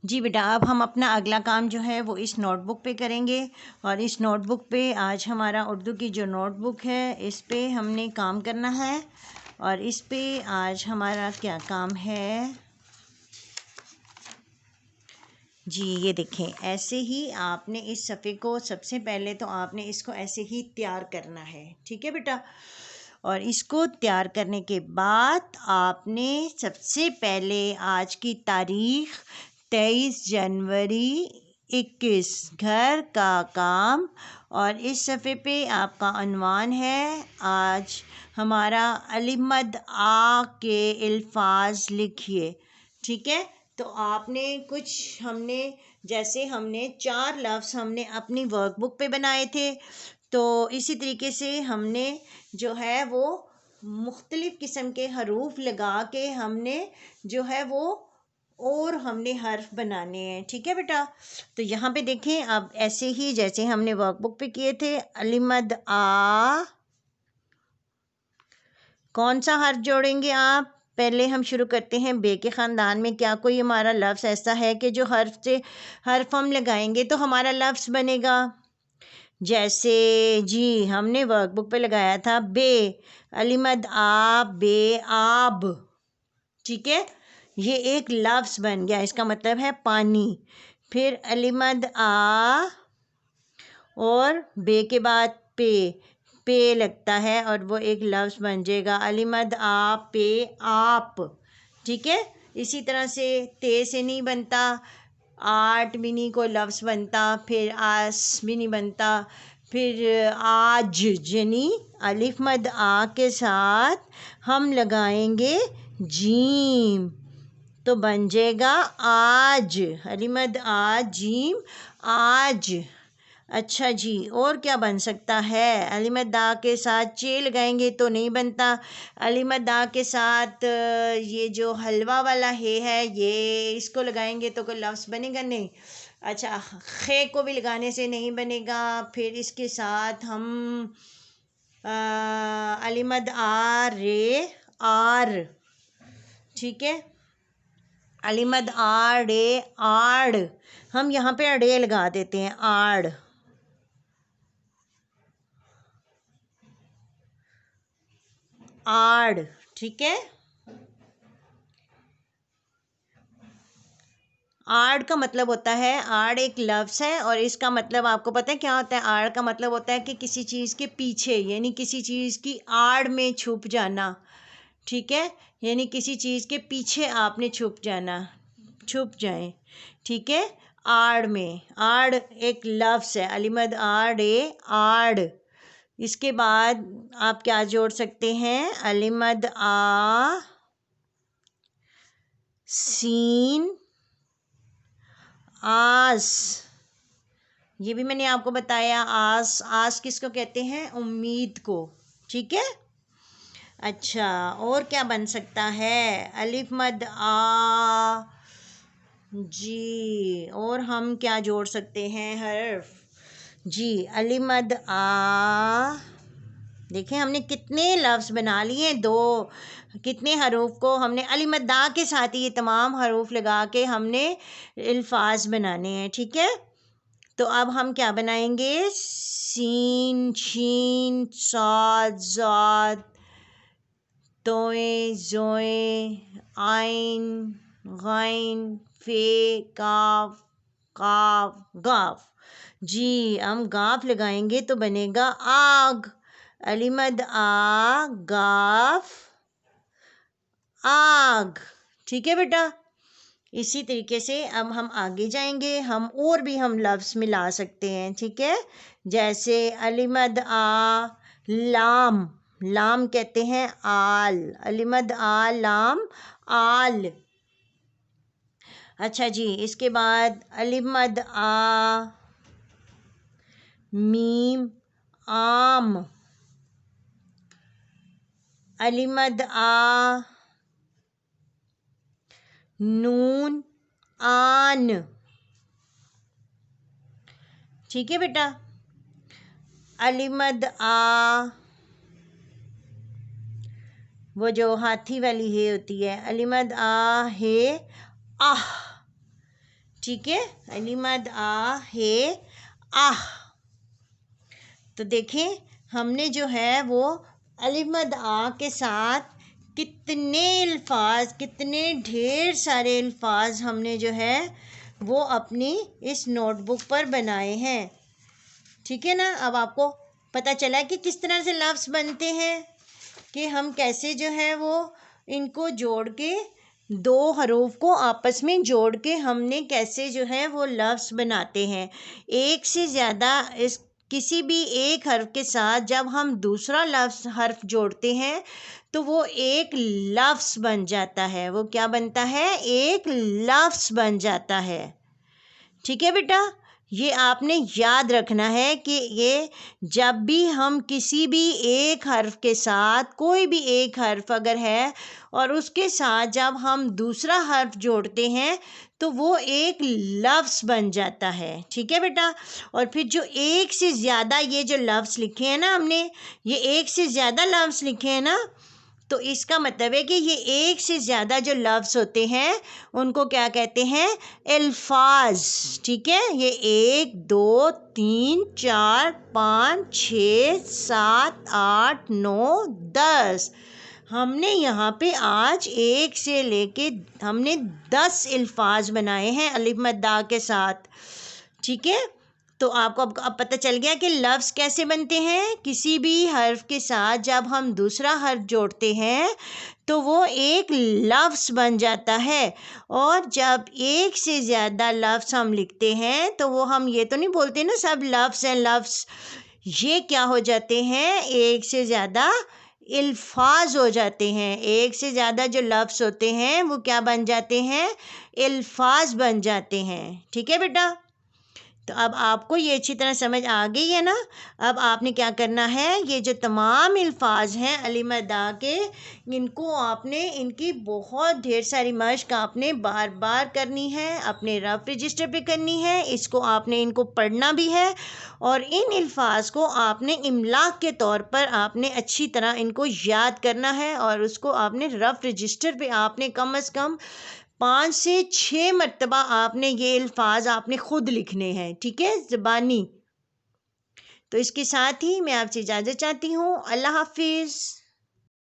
जी बेटा, अब हम अपना अगला काम जो है वो इस नोटबुक पे करेंगे। और इस नोटबुक पे आज हमारा उर्दू की जो नोटबुक है इस पे हमने काम करना है। और इस पे आज हमारा क्या काम है जी, ये देखें। ऐसे ही आपने इस सफ़े को सबसे पहले तो आपने इसको ऐसे ही तैयार करना है, ठीक है बेटा। और इसको तैयार करने के बाद आपने सबसे पहले आज की तारीख 23 जनवरी 21 घर का काम। और इस सफ़े पे आपका अन्वान है आज हमारा अलिमद आ के अल्फाज लिखिए, ठीक है। तो आपने कुछ हमने जैसे हमने 4 लफ्ज़ हमने अपनी वर्कबुक पे बनाए थे, तो इसी तरीके से हमने जो है वो मुख्तलिफ़ किस्म के हरूफ लगा के हमने जो है वो और हमने हर्फ बनाने हैं, ठीक है बेटा। तो यहाँ पे देखें, अब ऐसे ही जैसे हमने वर्कबुक पे किए थे, अलिमद आ, कौन सा हर्फ जोड़ेंगे आप? पहले हम शुरू करते हैं बे के ख़ानदान में। क्या कोई हमारा लफ्ज़ ऐसा है कि जो हर्फ हम लगाएंगे तो हमारा लफ्ज़ बनेगा? जैसे जी हमने वर्कबुक पे लगाया था बे, अलिमद आ बे आब, ठीक है। ये एक लफ्ज़ बन गया, इसका मतलब है पानी। फिर अलिमद आ और बे के बाद पे लगता है और वो एक लफ्ज़ बन जाएगा अलिमद आ पे आप, ठीक है। इसी तरह से ते से नहीं बनता, आट भी नहीं कोई लफ्ज़ बनता, फिर आस भी नहीं बनता, फिर आज यानी अलिफ मद आ के साथ हम लगाएंगे जीम, तो बन जाएगा आज, अलिमद आ जीम आज। अच्छा जी, और क्या बन सकता है? अलिमत दा के साथ चे लगाएंगे तो नहीं बनता। अलिमत दा के साथ ये जो हलवा वाला है ये इसको लगाएंगे तो कोई लफ्ज़ बनेगा नहीं। अच्छा, खे को भी लगाने से नहीं बनेगा। फिर इसके साथ हम अलिमत आ रे आर, ठीक है। अलिमद आड़े आड़, हम यहाँ पे अड़े लगा देते हैं, आड़, आड़, ठीक है। आड़ का मतलब होता है, आड़ एक लफ्ज़ है और इसका मतलब आपको पता है क्या होता है? आड़ का मतलब होता है कि किसी चीज़ के पीछे, यानी किसी चीज़ की आड़ में छुप जाना, ठीक है। यानी किसी चीज़ के पीछे आपने छुप जाना, छुप जाएं, ठीक है। आड़ में, आड़ एक लफ्ज़ है, अलिमद आड़ ए आड़। इसके बाद आप क्या जोड़ सकते हैं? अलिमद आ सीन आस, ये भी मैंने आपको बताया। आस, आस किसको कहते हैं? उम्मीद को, ठीक है। अच्छा, और क्या बन सकता है? अलिफ मद आ जी, और हम क्या जोड़ सकते हैं हर्फ? जी अलिफ मद आ, देखें हमने कितने लफ्ज़ बना लिए, दो, कितने हरूफ को हमने अलिमत दा के साथ ही ये तमाम हरूफ लगा के हमने अल्फाज बनाने हैं, ठीक है। तो अब हम क्या बनाएंगे? सीन शीन साद ज़ाद तोए ज़ोए आइन गाइन फे काफ काफ गाफ। जी हम गाफ लगाएंगे तो बनेगा आग, अलिमद आ गाफ आग, ठीक है बेटा। इसी तरीके से अब हम आगे जाएंगे, हम और भी हम लफ्ज़ मिला सकते हैं, ठीक है। जैसे अलिमद आ लाम, लाम कहते हैं आल, अलिमद आ लाम आल। अच्छा जी, इसके बाद अलिमद आ मीम आम, अलिमद आ नून आन, ठीक है बेटा। अलिमद आ, वो जो हाथी वाली हे होती है, अलिमद आ हे आह, ठीक है, अलिमद आ हे आह। तो देखें हमने जो है वो अलिमद आ के साथ कितने अल्फाज, कितने ढेर सारे अल्फाज हमने जो है वो अपनी इस नोटबुक पर बनाए हैं। ठीक है ना। अब आपको पता चला कि किस तरह से लफ्ज़ बनते हैं, कि हम कैसे जो है वो इनको जोड़ के, दो हरूफ को आपस में जोड़ के हमने कैसे जो है वो लफ्ज़ बनाते हैं। एक से ज़्यादा इस किसी भी एक हर्फ के साथ जब हम दूसरा लफ्ज़ हर्फ जोड़ते हैं तो वो एक लफ्ज़ बन जाता है। वो क्या बनता है? एक लफ्ज़ बन जाता है। ठीक है बेटा, ये आपने याद रखना है कि ये जब भी हम किसी भी एक हर्फ के साथ, कोई भी एक हर्फ अगर है और उसके साथ जब हम दूसरा हर्फ जोड़ते हैं तो वो एक लफ्ज़ बन जाता है। ठीक है बेटा। और फिर जो एक से ज़्यादा ये जो लफ्ज़ लिखे हैं ना हमने, ये एक से ज़्यादा लफ्ज़ लिखे हैं ना, तो इसका मतलब है कि ये एक से ज़्यादा जो लफ्ज़ होते हैं उनको क्या कहते हैं? अल्फाज। ठीक है, ये 1 2 3 4 5 6 7 8 9 10, हमने यहाँ पे आज एक से लेके हमने 10 अल्फाज बनाए हैं अलिफ मद दा के साथ। ठीक है, तो आपको अब पता चल गया कि लफ्ज़ कैसे बनते हैं। किसी भी हर्फ के साथ जब हम दूसरा हर्फ जोड़ते हैं तो वो एक लफ्ज़ बन जाता है। और जब एक से ज़्यादा लफ्ज़ हम लिखते हैं तो वो हम ये तो नहीं बोलते ना सब लफ्ज़ हैं लफ्ज़, ये क्या हो जाते हैं? एक से ज़्यादा अल्फाज हो जाते हैं। एक से ज़्यादा जो लफ्ज़ होते हैं वो क्या बन जाते हैं? अल्फाज बन जाते हैं। ठीक है बेटा। तो अब आपको ये अच्छी तरह समझ आ गई है ना। अब आपने क्या करना है, ये जो तमाम अल्फाज हैं अलिफ मद दा के, इनको आपने, इनकी बहुत ढेर सारी मश्क आपने बार बार करनी है, अपने रफ रजिस्टर पे करनी है। इसको आपने इनको पढ़ना भी है और इन अल्फाज को आपने इमलाक के तौर पर आपने अच्छी तरह इनको याद करना है और उसको आपने रफ रजिस्टर पे आपने कम अज़ कम 5 से 6 मरतबा आपने ये अल्फाज आपने ख़ुद लिखने हैं। ठीक है, ज़बानी। तो इसके साथ ही मैं आपसे इजाज़त चाहती हूँ। अल्लाह हाफिज़।